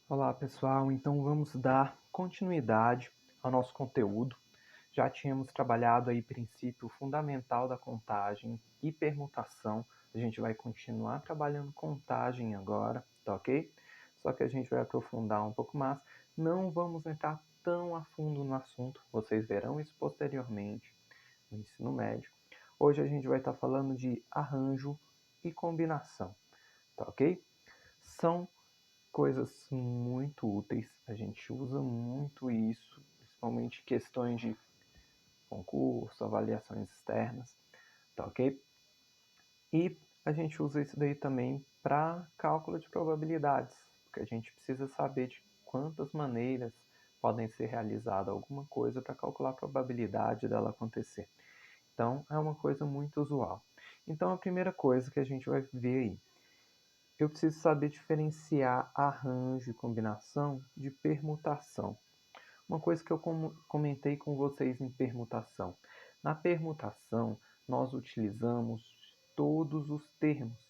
Olá pessoal, então vamos dar continuidade ao nosso conteúdo. Já tínhamos trabalhado aí princípio fundamental da contagem e permutação. A gente vai continuar trabalhando contagem agora, tá ok? Só que a gente vai aprofundar um pouco mais. Não vamos entrar tão a fundo no assunto, vocês verão isso posteriormente no ensino médio. Hoje a gente vai estar falando de arranjo e combinação, tá ok? São coisas muito úteis, a gente usa muito isso, principalmente questões de concurso, avaliações externas, tá ok? E a gente usa isso daí também para cálculo de probabilidades, porque a gente precisa saber de quantas maneiras podem ser realizada alguma coisa para calcular a probabilidade dela acontecer. Então, é uma coisa muito usual. Então, a primeira coisa que a gente vai ver aí, eu preciso saber diferenciar arranjo e combinação de permutação. Uma coisa que eu comentei com vocês em permutação. Na permutação, nós utilizamos todos os termos.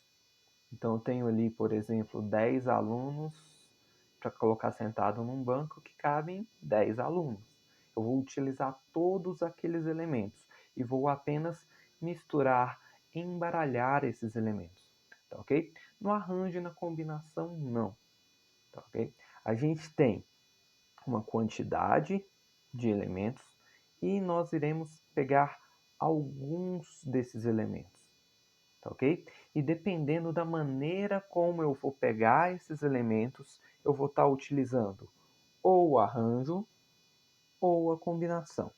Então, eu tenho ali, por exemplo, 10 alunos para colocar sentado num banco que cabem 10 alunos. Eu vou utilizar todos aqueles elementos e vou apenas misturar, embaralhar esses elementos, tá ok? No arranjo e na combinação, não, tá ok? A gente tem uma quantidade de elementos e nós iremos pegar alguns desses elementos, tá ok? E dependendo da maneira como eu vou pegar esses elementos, eu vou estar utilizando ou o arranjo ou a combinação,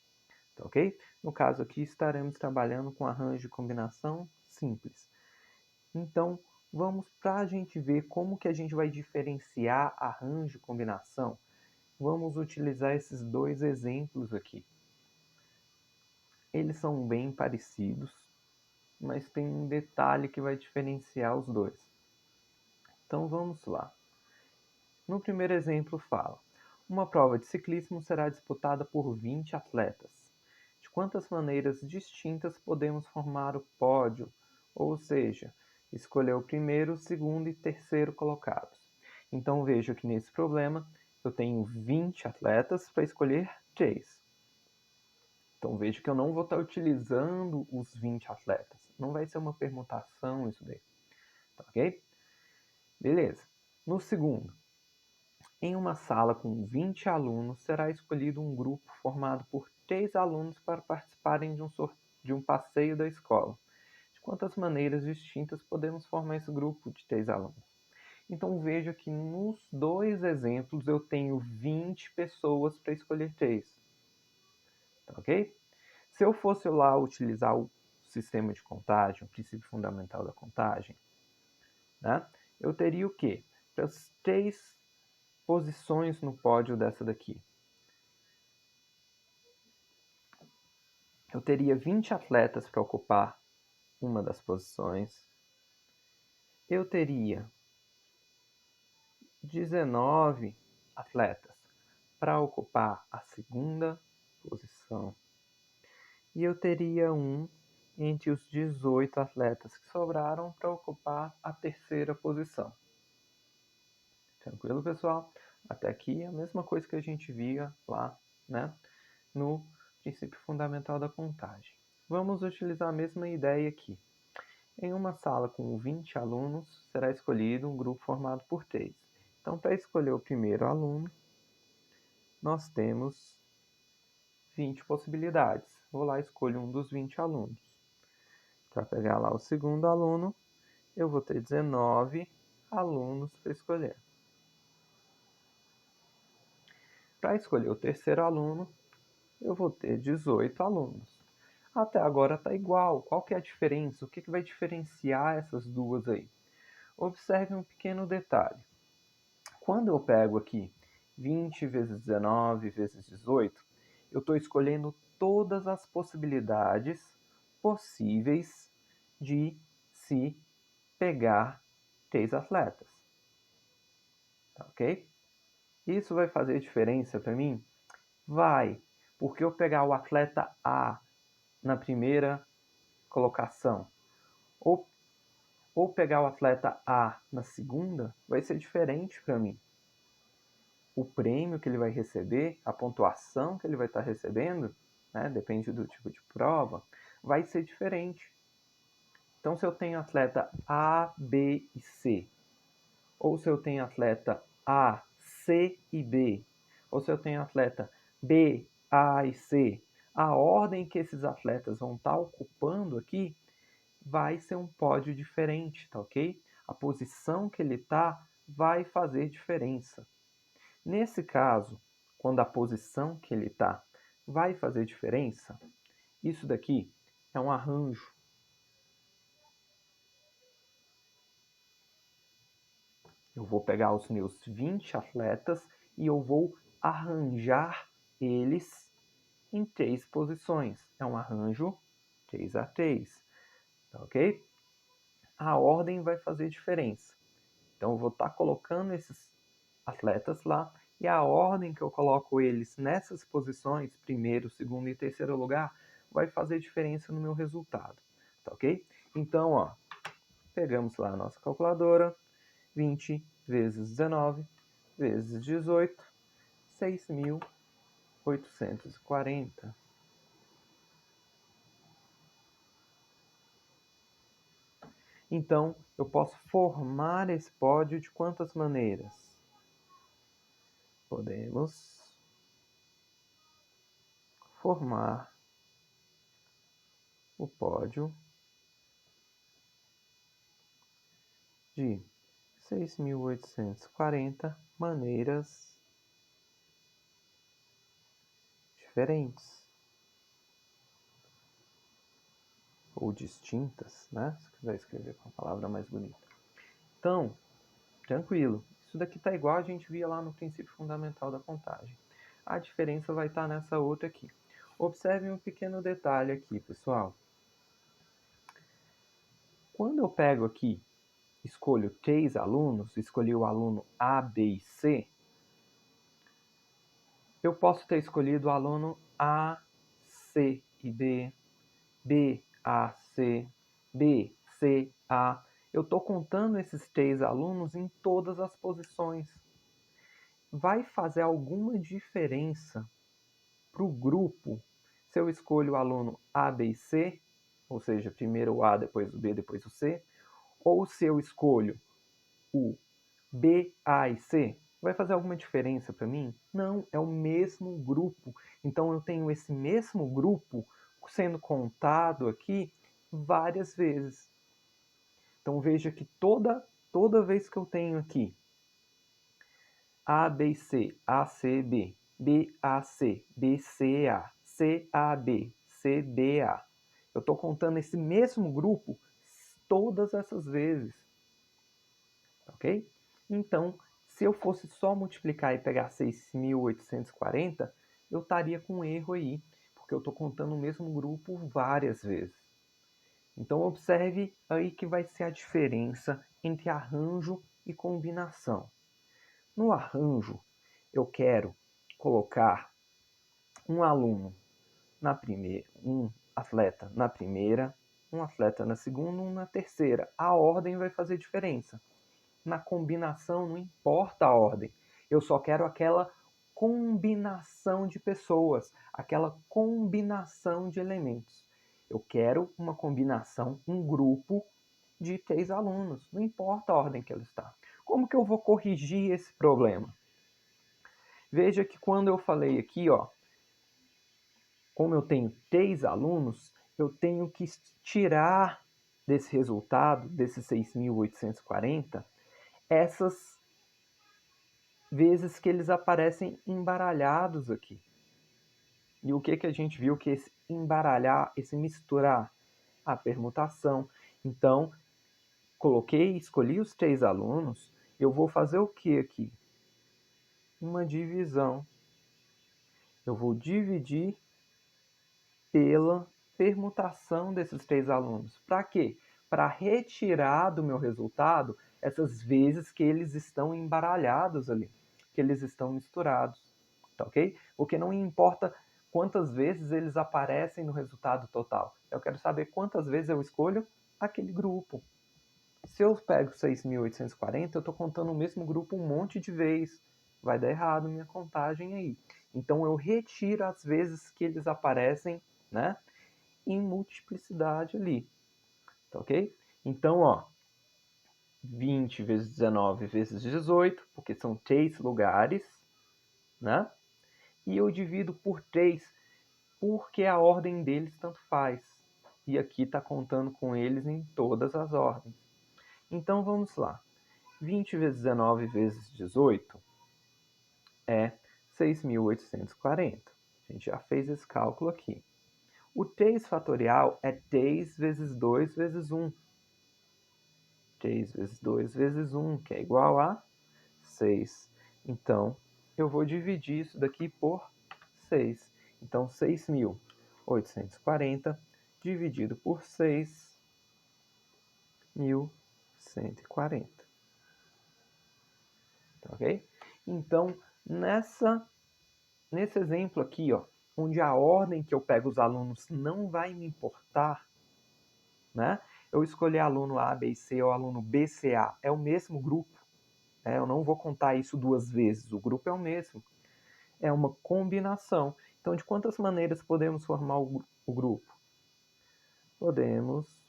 tá ok? No caso aqui estaremos trabalhando com arranjo e combinação simples. Então, vamos para a gente ver como que a gente vai diferenciar arranjo e combinação. Vamos utilizar esses dois exemplos aqui. Eles são bem parecidos, mas tem um detalhe que vai diferenciar os dois. Então vamos lá. No primeiro exemplo fala: uma prova de ciclismo será disputada por 20 atletas. De quantas maneiras distintas podemos formar o pódio? Ou seja, escolher o primeiro, segundo e terceiro colocados. Então vejo que nesse problema eu tenho 20 atletas para escolher 3. Então vejo que eu não vou estar utilizando os 20 atletas. Não vai ser uma permutação isso daí. Tá ok? Beleza. No segundo, em uma sala com 20 alunos, será escolhido um grupo formado por 3 alunos para participarem de um passeio da escola. De quantas maneiras distintas podemos formar esse grupo de 3 alunos? Então veja que nos dois exemplos eu tenho 20 pessoas para escolher 3. Tá ok? Se eu fosse lá utilizar o sistema de contagem, o princípio fundamental da contagem, né, eu teria o quê? Para as 3 posições no pódio dessa daqui. Eu teria 20 atletas para ocupar uma das posições. Eu teria 19 atletas para ocupar a segunda posição. E eu teria um entre os 18 atletas que sobraram para ocupar a terceira posição. Tranquilo, pessoal? Até aqui é a mesma coisa que a gente via lá, né, no princípio fundamental da contagem. Vamos utilizar a mesma ideia aqui. Em uma sala com 20 alunos, será escolhido um grupo formado por 3. Então, para escolher o primeiro aluno, nós temos 20 possibilidades. Vou lá e escolho um dos 20 alunos. Para pegar lá o segundo aluno, eu vou ter 19 alunos para escolher. Para escolher o terceiro aluno, eu vou ter 18 alunos. Até agora está igual. Qual que é a diferença? O que vai diferenciar essas duas aí? Observe um pequeno detalhe. Quando eu pego aqui 20 vezes 19 vezes 18, eu estou escolhendo todas as possibilidades possíveis de se pegar 3 atletas. Tá ok? Isso vai fazer diferença para mim? Vai, porque eu pegar o atleta A na primeira colocação ou, ou pegar o atleta A na segunda, vai ser diferente para mim. o prêmio que ele vai receber, a pontuação que ele vai estar recebendo, né, depende do tipo de prova, vai ser diferente. Então, se eu tenho atleta A, B e C, ou se eu tenho atleta A, C e B, ou se eu tenho atleta B, A e C, a ordem que esses atletas vão estar ocupando aqui vai ser um pódio diferente, tá ok? A posição que ele está vai fazer diferença. Nesse caso, quando a posição que ele está vai fazer diferença, isso daqui é um arranjo. Eu vou pegar os meus 20 atletas e eu vou arranjar eles em 3 posições. É um arranjo 3x3, tá ok? A ordem vai fazer diferença. Então eu vou estar colocando esses atletas lá e a ordem que eu coloco eles nessas posições, primeiro, segundo e terceiro lugar, vai fazer diferença no meu resultado, tá ok? Então, ó, pegamos lá a nossa calculadora, 20 vezes 19 vezes 18, 6.840. Então, eu posso formar esse pódio de quantas maneiras? Podemos formar o pódio de 6.840 maneiras diferentes ou distintas, né? Se quiser escrever com a palavra mais bonita. Então, tranquilo. Isso daqui tá igual a gente via lá no princípio fundamental da contagem. A diferença vai estar nessa outra aqui. Observe um pequeno detalhe aqui, pessoal. Quando eu pego aqui, escolho 3 alunos, escolhi o aluno A, B e C, eu posso ter escolhido o aluno A, C e B, B, A, C, B, C, A. Eu estou contando esses 3 alunos em todas as posições. Vai fazer alguma diferença para o grupo se eu escolho o aluno A, B e C, ou seja, primeiro o A, depois o B, depois o C, ou se eu escolho o B, A e C? Vai fazer alguma diferença para mim? Não, é o mesmo grupo. Então eu tenho esse mesmo grupo sendo contado aqui várias vezes. Então veja que toda vez que eu tenho aqui A, B, C, A, C, B, B, A, C, B, C, A, C, A, B, C, B, A, eu estou contando esse mesmo grupo todas essas vezes. Ok? Então, se eu fosse só multiplicar e pegar 6.840, eu estaria com um erro aí, porque eu estou contando o mesmo grupo várias vezes. Então, observe aí que vai ser a diferença entre arranjo e combinação. No arranjo, eu quero colocar um aluno na primeira, um atleta na primeira, um atleta na segunda, um na terceira. A ordem vai fazer diferença. Na combinação, não importa a ordem. Eu só quero aquela combinação de pessoas, aquela combinação de elementos. Eu quero uma combinação, um grupo de 3 alunos, não importa a ordem que ela está. Como que eu vou corrigir esse problema? Veja que quando eu falei aqui, ó, como eu tenho 3 alunos, eu tenho que tirar desse resultado, desses 6.840, essas vezes que eles aparecem embaralhados aqui. E o que a gente viu que esse embaralhar, esse misturar, a permutação. Então, escolhi os 3 alunos, eu vou fazer o que aqui? Uma divisão. Eu vou dividir pela permutação desses 3 alunos. Para quê? Para retirar do meu resultado essas vezes que eles estão embaralhados ali, que eles estão misturados, tá ok? Porque não importa quantas vezes eles aparecem no resultado total. Eu quero saber quantas vezes eu escolho aquele grupo. Se eu pego 6.840, eu estou contando o mesmo grupo um monte de vezes. vai dar errado minha contagem aí. Então, eu retiro as vezes que eles aparecem, né, em multiplicidade ali, tá ok? Então, ó, 20 vezes 19 vezes 18, porque são 3 lugares, né? E eu divido por 3, porque a ordem deles tanto faz. E aqui está contando com eles em todas as ordens. Então, vamos lá. 20 vezes 19 vezes 18 é 6.840. A gente já fez esse cálculo aqui. O 3 fatorial é 3 vezes 2 vezes 1. 3 vezes 2 vezes 1, que é igual a 6. Então, eu vou dividir isso daqui por 6. Então, 6.840 dividido por 6.140. Tá ok? Então, nesse exemplo aqui, ó, onde a ordem que eu pego os alunos não vai me importar, né? Eu escolher aluno A, B e C ou aluno B, C, A, é o mesmo grupo. Eu não vou contar isso 2 vezes, o grupo é o mesmo. É uma combinação. Então, de quantas maneiras podemos formar o grupo? Podemos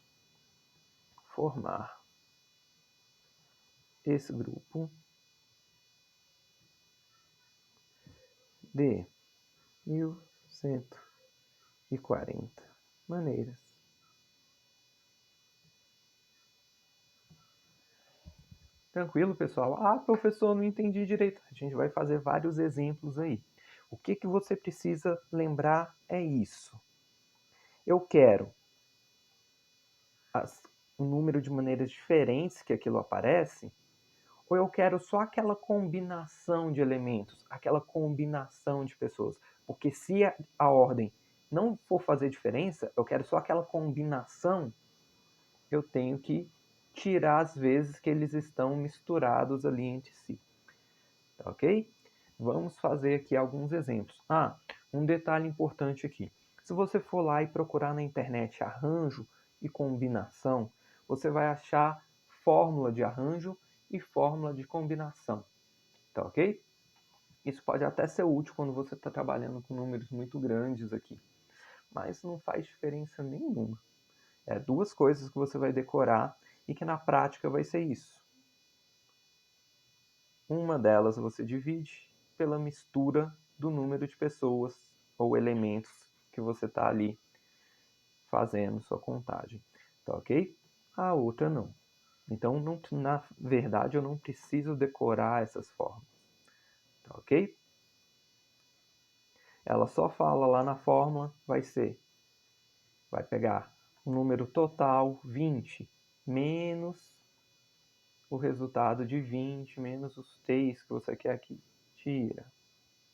formar esse grupo de 1.140 maneiras. Tranquilo, pessoal? Ah, professor, não entendi direito. A gente vai fazer vários exemplos aí. O que você precisa lembrar é isso. Eu quero um número de maneiras diferentes que aquilo aparece, ou eu quero só aquela combinação de elementos, aquela combinação de pessoas. Porque se a ordem não for fazer diferença, eu quero só aquela combinação, eu tenho que tirar as vezes que eles estão misturados ali entre si. Tá ok? Vamos fazer aqui alguns exemplos. Um detalhe importante aqui. Se você for lá e procurar na internet arranjo e combinação, você vai achar fórmula de arranjo e fórmula de combinação. Tá ok? Isso pode até ser útil quando você está trabalhando com números muito grandes aqui, mas não faz diferença nenhuma. É 2 coisas que você vai decorar e que na prática vai ser isso. Uma delas você divide pela mistura do número de pessoas ou elementos que você está ali fazendo sua contagem. Tá ok? A outra não. Então, na verdade, eu não preciso decorar essas formas. Tá ok? Ela só fala lá na fórmula, vai pegar o número total, 20, menos o resultado de 20, menos os 3 que você quer aqui. Tira.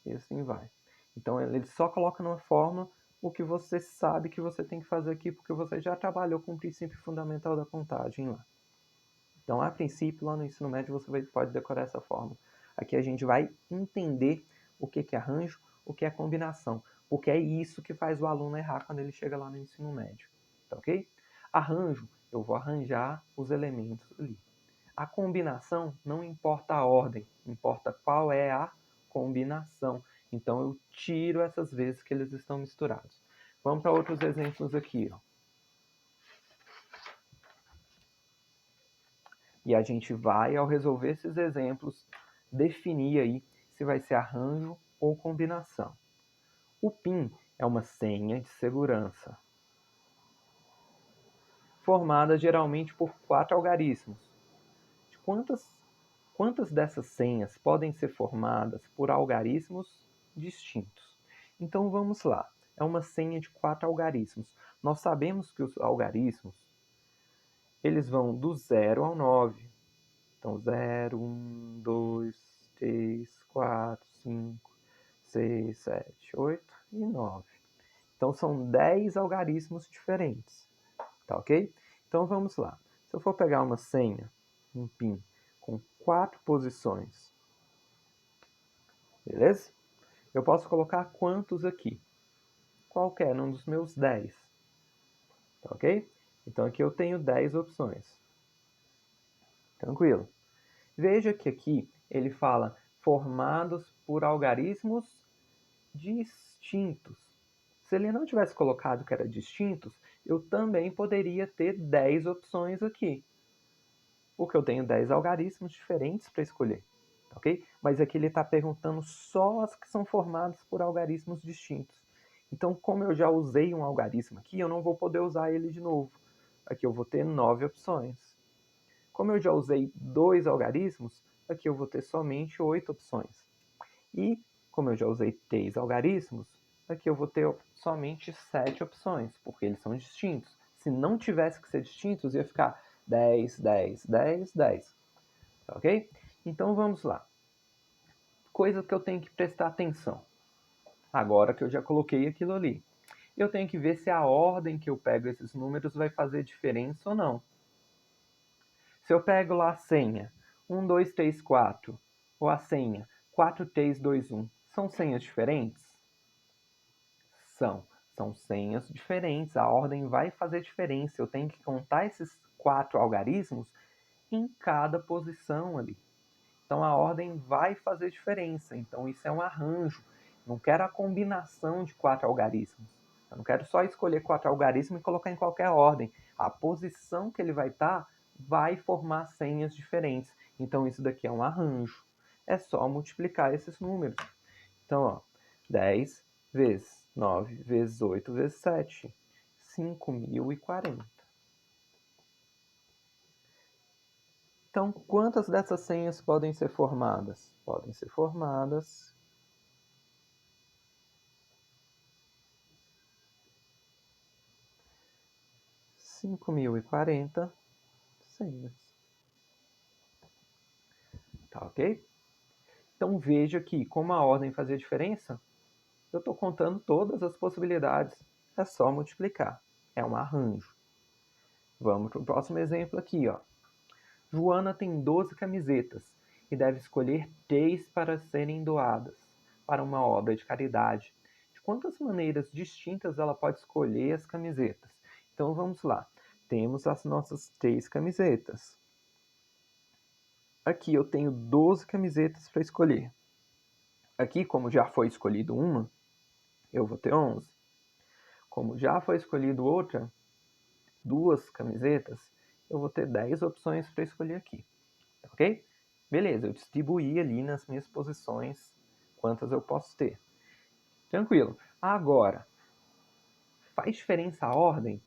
E assim vai. Então, ele só coloca numa fórmula o que você sabe que você tem que fazer aqui, porque você já trabalhou com o princípio fundamental da contagem lá. Então, a princípio, lá no ensino médio, você pode decorar essa fórmula. Aqui a gente vai entender o que é arranjo, o que é combinação, porque é isso que faz o aluno errar quando ele chega lá no ensino médio. Tá ok? Arranjo, eu vou arranjar os elementos ali. A combinação, não importa a ordem, importa qual é a combinação. Então, eu tiro essas vezes que eles estão misturados. Vamos para outros exemplos aqui. Ó. E a gente vai, ao resolver esses exemplos, definir aí se vai ser arranjo ou combinação. O PIN é uma senha de segurança, formada geralmente por 4 algarismos. Quantas dessas senhas podem ser formadas por algarismos distintos? Então vamos lá. É uma senha de 4 algarismos. Nós sabemos que os algarismos eles vão do 0 ao 9. Então 0, 1, 2, 3, 4, 5, 6, 7, 8 e 9. Então são 10 algarismos diferentes. Tá ok? Então vamos lá. Se eu for pegar uma senha, um PIN, com 4 posições, beleza? Eu posso colocar quantos aqui? Qualquer um dos meus 10. Tá ok? Então aqui eu tenho 10 opções. Tranquilo. Veja que aqui ele fala formados por algarismos distintos. Se ele não tivesse colocado que era distintos, eu também poderia ter 10 opções aqui. Porque eu tenho 10 algarismos diferentes para escolher. Ok? Mas aqui ele está perguntando só as que são formadas por algarismos distintos. Então, como eu já usei um algarismo aqui, eu não vou poder usar ele de novo. Aqui eu vou ter 9 opções. Como eu já usei 2 algarismos, aqui eu vou ter somente 8 opções. E, como eu já usei 3 algarismos, aqui eu vou ter somente 7 opções, porque eles são distintos. Se não tivesse que ser distintos, ia ficar 10, 10, 10, 10. Tá ok? Então vamos lá. Coisa que eu tenho que prestar atenção. Agora que eu já coloquei aquilo ali. Eu tenho que ver se a ordem que eu pego esses números vai fazer diferença ou não. Se eu pego lá a senha 1, 2, 3, 4 ou a senha 4, 3, 2, 1, são senhas diferentes? São senhas diferentes. A ordem vai fazer diferença. Eu tenho que contar esses 4 algarismos em cada posição ali. Então a ordem vai fazer diferença. Então isso é um arranjo. Não quero a combinação de 4 algarismos. Eu não quero só escolher 4 algarismos e colocar em qualquer ordem. A posição que ele vai estar vai formar senhas diferentes. Então isso daqui é um arranjo. É só multiplicar esses números. Então, ó, 10 vezes 9 vezes 8 vezes 7, 5.040. Então, quantas dessas senhas podem ser formadas? Podem ser formadas 5.040 senhas. Tá ok? Então veja que, como a ordem fazia diferença, eu estou contando todas as possibilidades. É só multiplicar. É um arranjo. Vamos para o próximo exemplo aqui, ó. Joana tem 12 camisetas e deve escolher 3 para serem doadas para uma obra de caridade. De quantas maneiras distintas ela pode escolher as camisetas? Então vamos lá. Temos as nossas 3 camisetas. Aqui eu tenho 12 camisetas para escolher. Aqui, como já foi escolhido uma, eu vou ter 11. Como já foi escolhido outra, 2 camisetas, eu vou ter 10 opções para escolher aqui. Ok? Beleza, eu distribuí ali nas minhas posições quantas eu posso ter. Tranquilo. Agora, faz diferença a ordem?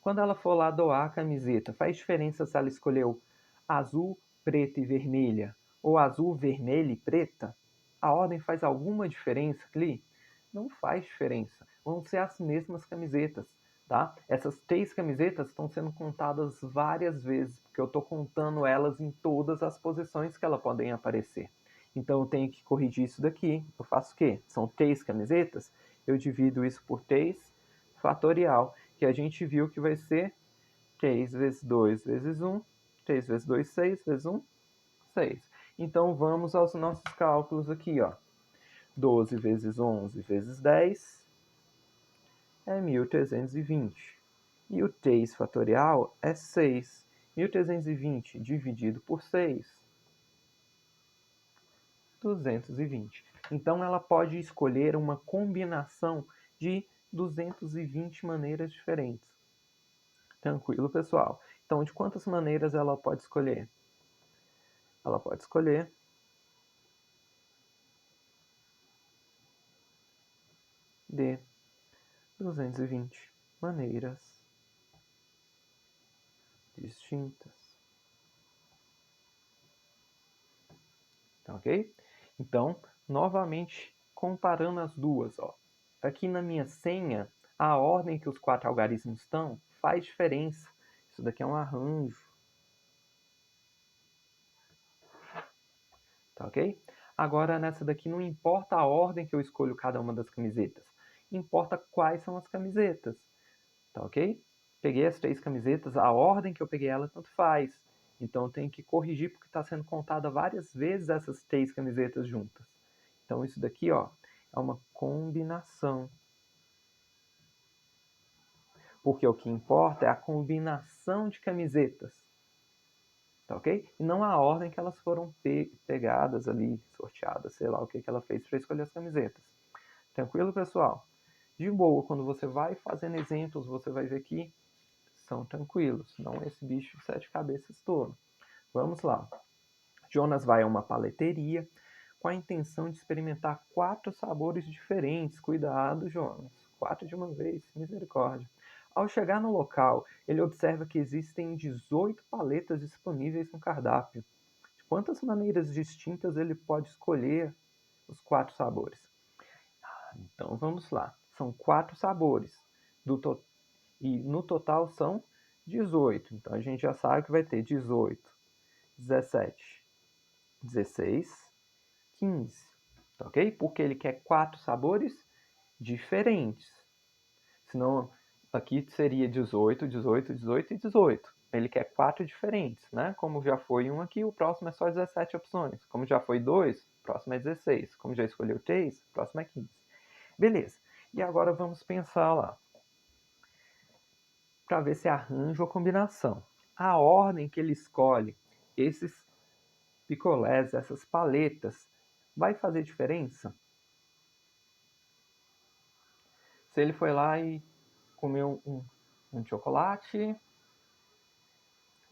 Quando ela for lá doar a camiseta, faz diferença se ela escolheu azul, preta e vermelha ou azul, vermelha e preta? A ordem faz alguma diferença ali? Não faz diferença. Vão ser as mesmas camisetas. Tá? Essas 3 camisetas estão sendo contadas várias vezes, porque eu estou contando elas em todas as posições que elas podem aparecer. Então eu tenho que corrigir isso daqui. Eu faço o quê? São 3 camisetas, eu divido isso por 3 fatorial, que a gente viu que vai ser 3 vezes 2 vezes 1, 3 vezes 2, 6, vezes 1, 6. Então vamos aos nossos cálculos aqui, ó. 12 vezes 11 vezes 10 é 1.320. E o 3 fatorial é 6. 1.320 dividido por 6, 220. Então ela pode escolher uma combinação de 220 maneiras diferentes. Tranquilo, pessoal? Então, de quantas maneiras ela pode escolher? Ela pode escolher de 220 maneiras distintas. Tá ok? Então, novamente, comparando as duas, ó. Aqui na minha senha, a ordem que os 4 algarismos estão faz diferença. Isso daqui é um arranjo. Tá ok? Agora, nessa daqui, não importa a ordem que eu escolho cada uma das camisetas. Importa quais são as camisetas. Tá ok? Peguei as 3 camisetas, a ordem que eu peguei ela tanto faz. Então eu tenho que corrigir porque está sendo contada várias vezes essas 3 camisetas juntas. Então isso daqui, ó, é uma combinação. Porque o que importa é a combinação de camisetas. tá ok? E não a ordem que elas foram pegadas ali, sorteadas, sei lá o que ela fez para escolher as camisetas. Tranquilo, pessoal? De boa, quando você vai fazendo exemplos, você vai ver que são tranquilos, não esse bicho de 7 cabeças todo. Vamos lá. Jonas vai a uma paleteria com a intenção de experimentar 4 sabores diferentes. Cuidado, Jonas. 4 de uma vez, misericórdia. Ao chegar no local, ele observa que existem 18 paletas disponíveis no cardápio. De quantas maneiras distintas ele pode escolher os 4 sabores? Então vamos lá. São 4 sabores. E no total são 18. Então a gente já sabe que vai ter 18, 17, 16, 15. Tá ok? Porque ele quer 4 sabores diferentes. Senão aqui seria 18, 18, 18 e 18. Ele quer 4 diferentes, né? Como já foi um aqui, o próximo é só 17 opções. Como já foi 2, o próximo é 16. Como já escolheu 3, o próximo é 15. Beleza. E agora vamos pensar lá, para ver se arranja a combinação. A ordem que ele escolhe esses picolés, essas paletas, vai fazer diferença? Se ele foi lá e comeu um de chocolate,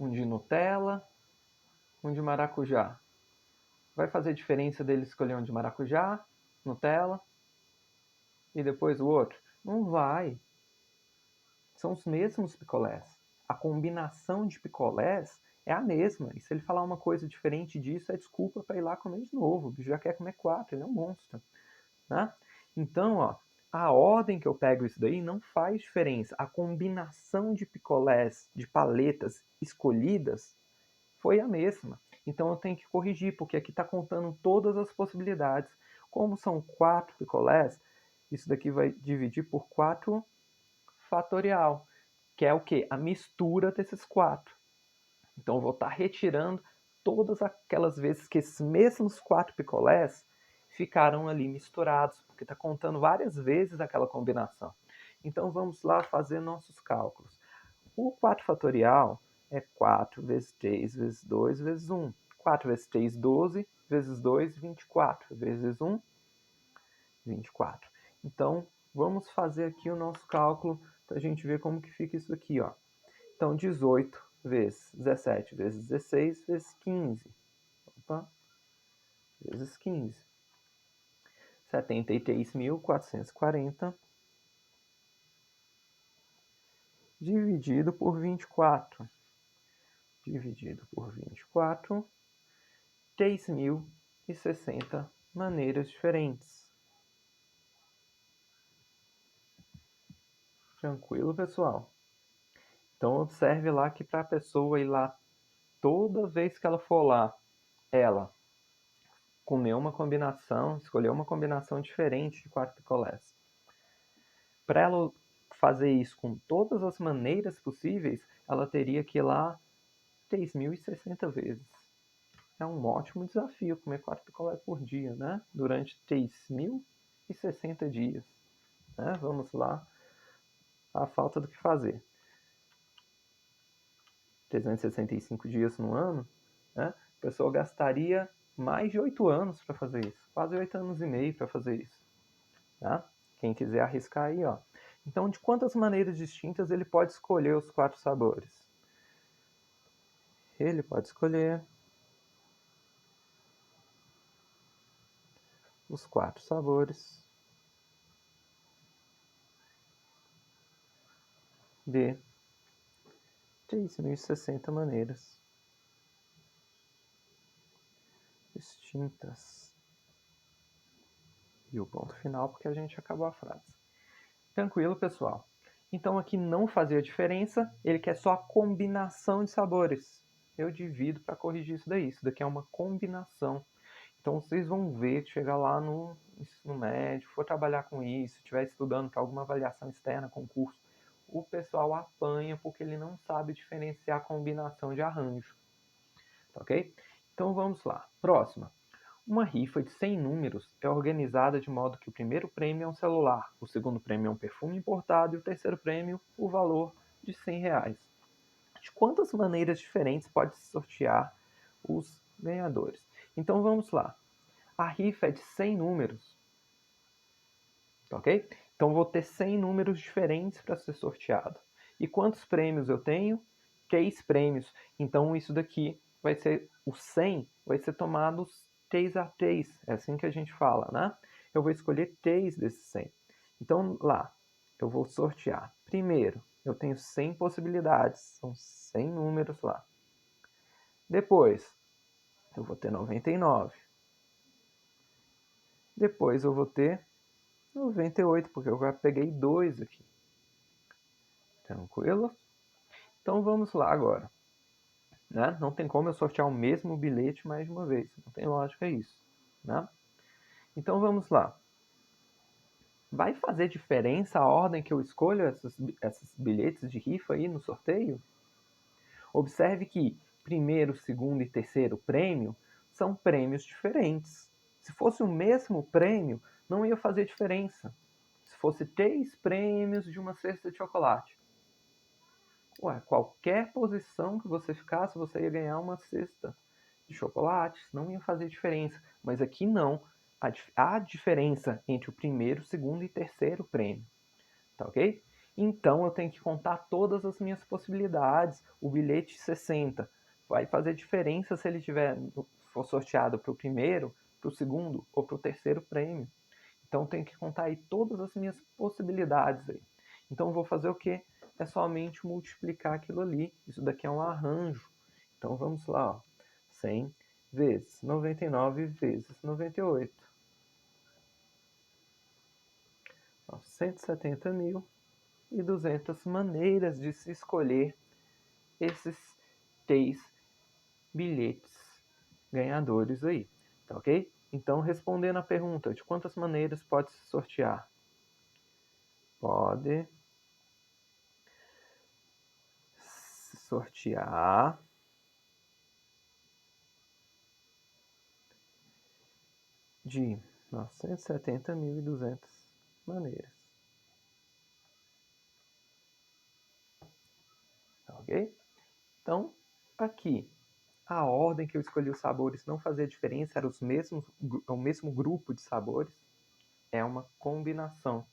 um de Nutella, um de maracujá, vai fazer diferença dele escolher um de maracujá, Nutella e depois o outro? Não vai. São os mesmos picolés. A combinação de picolés é a mesma. E se ele falar uma coisa diferente disso, é desculpa para ir lá comer de novo. O bicho já quer comer 4, ele é um monstro. Né? Então, ó, a ordem que eu pego isso daí não faz diferença. A combinação de picolés, de paletas escolhidas foi a mesma. Então eu tenho que corrigir, porque aqui está contando todas as possibilidades. Como são 4 picolés, isso daqui vai dividir por 4 fatorial, que é o que? A mistura desses 4. Então eu vou estar retirando todas aquelas vezes que esses mesmos 4 picolés ficaram ali misturados, porque está contando várias vezes aquela combinação. Então vamos lá fazer nossos cálculos. O 4 fatorial é 4 vezes 3 vezes 2 vezes 1. 4 vezes 3, 12, vezes 2, 24, vezes 1, 24. Então, vamos fazer aqui o nosso cálculo para a gente ver como que fica isso aqui, ó. Então, 18 vezes 17 vezes 16 vezes 15. Opa, vezes 15. 73.440 dividido por 24. Dividido por 24, 3.060 maneiras diferentes. Tranquilo, pessoal? Então, observe lá que para a pessoa ir lá, toda vez que ela for lá, ela comer uma combinação, escolher uma combinação diferente de 4 picolés. Para ela fazer isso com todas as maneiras possíveis, ela teria que ir lá 3.060 vezes. É um ótimo desafio comer 4 picolés por dia, né? Durante 3.060 dias. Né? Vamos lá, a falta do que fazer. 365 dias no ano, né? A pessoa gastaria mais de 8 anos para fazer isso. Quase 8 anos e meio para fazer isso. Tá? Quem quiser arriscar aí, ó. Então, de quantas maneiras distintas ele pode escolher os 4 sabores? Ele pode escolher os 4 sabores de 3.060 maneiras distintas. E o ponto final, porque a gente acabou a frase. Tranquilo, pessoal? Então aqui não fazia diferença, ele quer só a combinação de sabores. Eu divido para corrigir isso daí. Isso daqui é uma combinação. Então vocês vão ver, chegar lá no ensino médio, for trabalhar com isso, estiver estudando para alguma avaliação externa, concurso, o pessoal apanha porque ele não sabe diferenciar a combinação de arranjo. Tá ok? Então vamos lá. Próxima. Uma rifa de 100 números é organizada de modo que o primeiro prêmio é um celular, o segundo prêmio é um perfume importado e o terceiro prêmio o valor de R$ 100. De quantas maneiras diferentes pode se sortear os ganhadores? Então vamos lá. A rifa é de 100 números, ok? Então vou ter 100 números diferentes para ser sorteado. E quantos prêmios eu tenho? 3 prêmios. Então isso daqui vai ser, o 100 vai ser tomado 3 a 3. É assim que a gente fala, né? Eu vou escolher 3 desses 100. Então lá, eu vou sortear. Primeiro, eu tenho 100 possibilidades. São 100 números lá. Depois, eu vou ter 99. Depois eu vou ter 98, porque eu já peguei 2 aqui. Tranquilo? Então vamos lá agora. Né? Não tem como eu sortear o mesmo bilhete mais de uma vez. Não tem lógica isso. Né? Então vamos lá. Vai fazer diferença a ordem que eu escolho esses bilhetes de rifa aí no sorteio? Observe que primeiro, segundo e terceiro prêmio são prêmios diferentes. Se fosse o mesmo prêmio, não ia fazer diferença. Se fosse 3 prêmios de uma cesta de chocolate. Ué, qualquer posição que você ficasse, você ia ganhar uma cesta de chocolates, não ia fazer diferença. Mas aqui não. Há diferença entre o primeiro, segundo e terceiro prêmio. Tá ok? Então eu tenho que contar todas as minhas possibilidades. O bilhete 60 vai fazer diferença se ele for sorteado para o primeiro, para o segundo ou para o terceiro prêmio. Então eu tenho que contar aí todas as minhas possibilidades aí. Então eu vou fazer o quê? É somente multiplicar aquilo ali. Isso daqui é um arranjo. Então vamos lá, ó. 100 vezes 99 vezes 98. 170.200 maneiras de se escolher esses 3 bilhetes ganhadores aí, tá ok? Então, respondendo a pergunta, de quantas maneiras pode se sortear? Pode se sortear de 970.200 maneiras, tá ok? Então, aqui, a ordem que eu escolhi os sabores não fazia diferença, era o mesmo grupo de sabores, é uma combinação.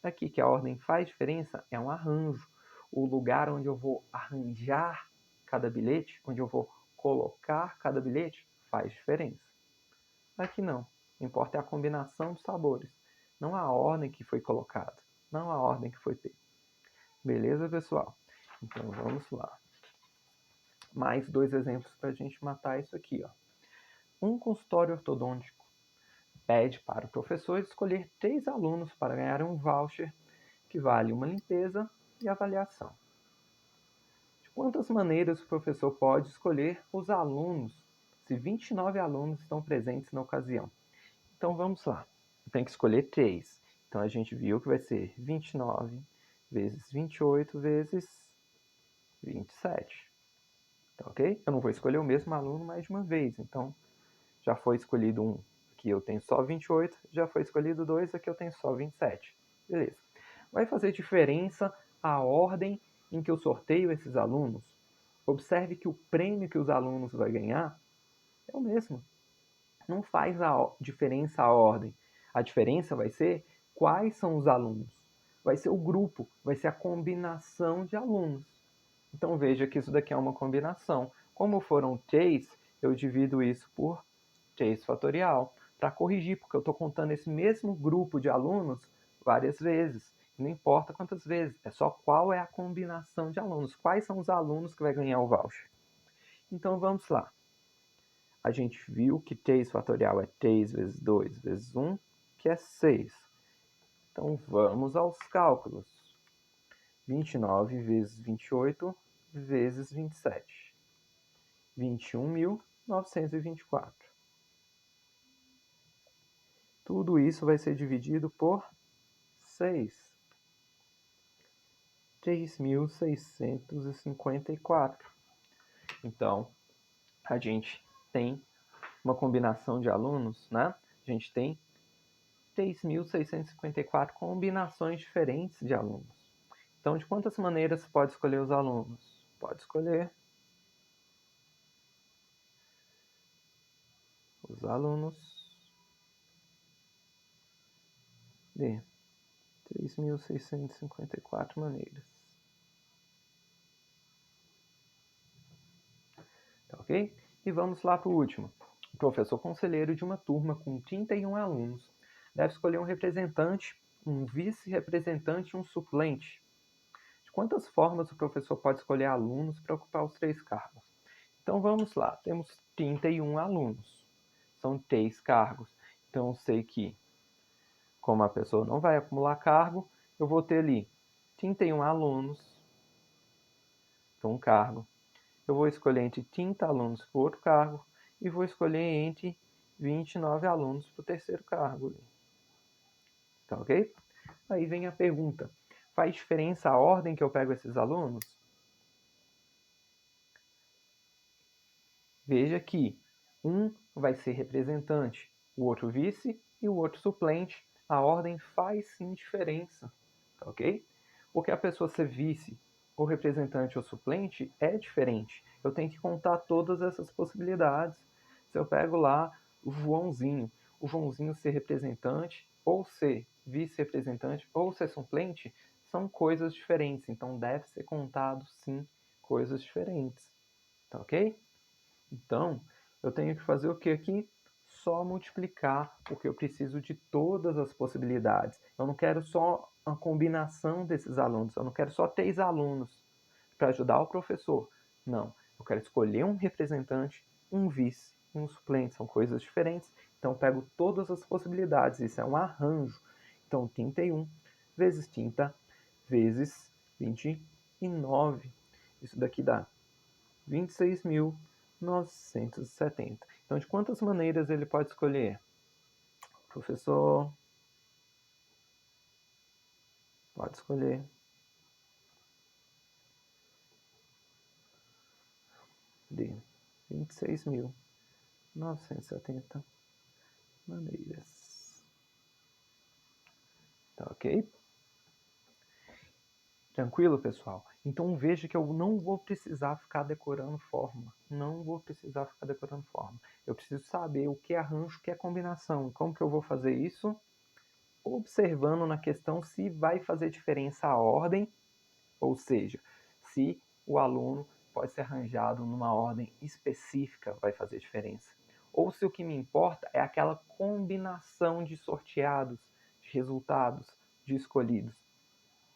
Aqui que a ordem faz diferença é um arranjo. O lugar onde eu vou arranjar cada bilhete, onde eu vou colocar cada bilhete, faz diferença. Aqui não. O que importa é a combinação dos sabores, não a ordem que foi colocada, não a ordem que foi feita. Beleza, pessoal? Então vamos lá. Mais 2 exemplos para a gente matar isso aqui. Ó. Um consultório ortodôntico pede para o professor escolher 3 alunos para ganhar um voucher que vale uma limpeza e avaliação. De quantas maneiras o professor pode escolher os alunos se 29 alunos estão presentes na ocasião? Então vamos lá. Eu tenho que escolher 3. Então a gente viu que vai ser 29 vezes 28 vezes 27. Tá ok? Eu não vou escolher o mesmo aluno mais de uma vez. Então já foi escolhido um, aqui eu tenho só 28. Já foi escolhido 2, aqui eu tenho só 27. Beleza. Vai fazer diferença a ordem em que eu sorteio esses alunos? Observe que o prêmio que os alunos vão ganhar é o mesmo. Não faz diferença a ordem. A diferença vai ser quais são os alunos. Vai ser o grupo, vai ser a combinação de alunos. Então veja que isso daqui é uma combinação. Como foram 3, eu divido isso por 3 fatorial para corrigir, porque eu estou contando esse mesmo grupo de alunos várias vezes. Não importa quantas vezes, é só qual é a combinação de alunos. Quais são os alunos que vai ganhar o voucher. Então vamos lá. A gente viu que 3 fatorial é 3 vezes 2 vezes 1, que é 6. Então vamos aos cálculos. 29 vezes 28 vezes 27. 21.924. Tudo isso vai ser dividido por 6. 3.654. Então, a gente tem uma combinação de alunos, né? A gente tem 3.654 combinações diferentes de alunos. Então, de quantas maneiras você pode escolher os alunos? Pode escolher. Os alunos de 3.654 maneiras. Tá ok? E vamos lá para o último. O professor conselheiro de uma turma com 31 alunos deve escolher um representante, um vice-representante e um suplente. De quantas formas o professor pode escolher alunos para ocupar os 3 cargos? Então vamos lá, temos 31 alunos, são 3 cargos. Então eu sei que, como a pessoa não vai acumular cargo, eu vou ter ali 31 alunos para um cargo. Eu vou escolher entre 30 alunos para o outro cargo e vou escolher entre 29 alunos para o terceiro cargo. Tá ok? Aí vem a pergunta: faz diferença a ordem que eu pego esses alunos? Veja que um vai ser representante, o outro vice e o outro suplente. A ordem faz sim diferença, tá ok? Porque a pessoa ser vice ou representante ou suplente é diferente. Eu tenho que contar todas essas possibilidades. Se eu pego lá o Joãozinho ser representante ou ser vice-representante ou ser suplente, são coisas diferentes. Então deve ser contado sim coisas diferentes, tá ok? Então, eu tenho que fazer o que aqui? Só multiplicar, porque eu preciso de todas as possibilidades. Eu não quero só a combinação desses alunos, eu não quero só 3 alunos para ajudar o professor. Não, eu quero escolher um representante, um vice e um suplente, são coisas diferentes. Então, eu pego todas as possibilidades, isso é um arranjo. Então, 31 vezes 30 vezes 29. Isso daqui dá 26.970. Então, de quantas maneiras ele pode escolher? Professor, pode escolher. De 26.970 maneiras. Tá ok? Tranquilo, pessoal? Então veja que eu não vou precisar ficar decorando fórmula. Não vou precisar ficar decorando fórmula. Eu preciso saber o que é arranjo, o que é combinação. Como que eu vou fazer isso? Observando na questão se vai fazer diferença a ordem, ou seja, se o aluno pode ser arranjado numa ordem específica, vai fazer diferença. Ou se o que me importa é aquela combinação de sorteados, de resultados, de escolhidos.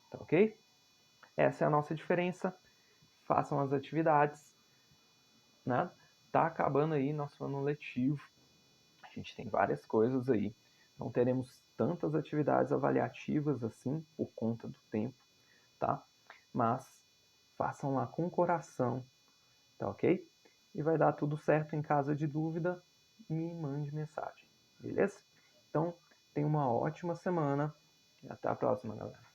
Tá ok? Essa é a nossa diferença. Façam as atividades, né? Tá acabando aí nosso ano letivo. A gente tem várias coisas aí. Não teremos tantas atividades avaliativas assim por conta do tempo, tá? Mas façam lá com coração, tá ok? E vai dar tudo certo. Em caso de dúvida, me mande mensagem, beleza? Então, tenha uma ótima semana e até a próxima, galera.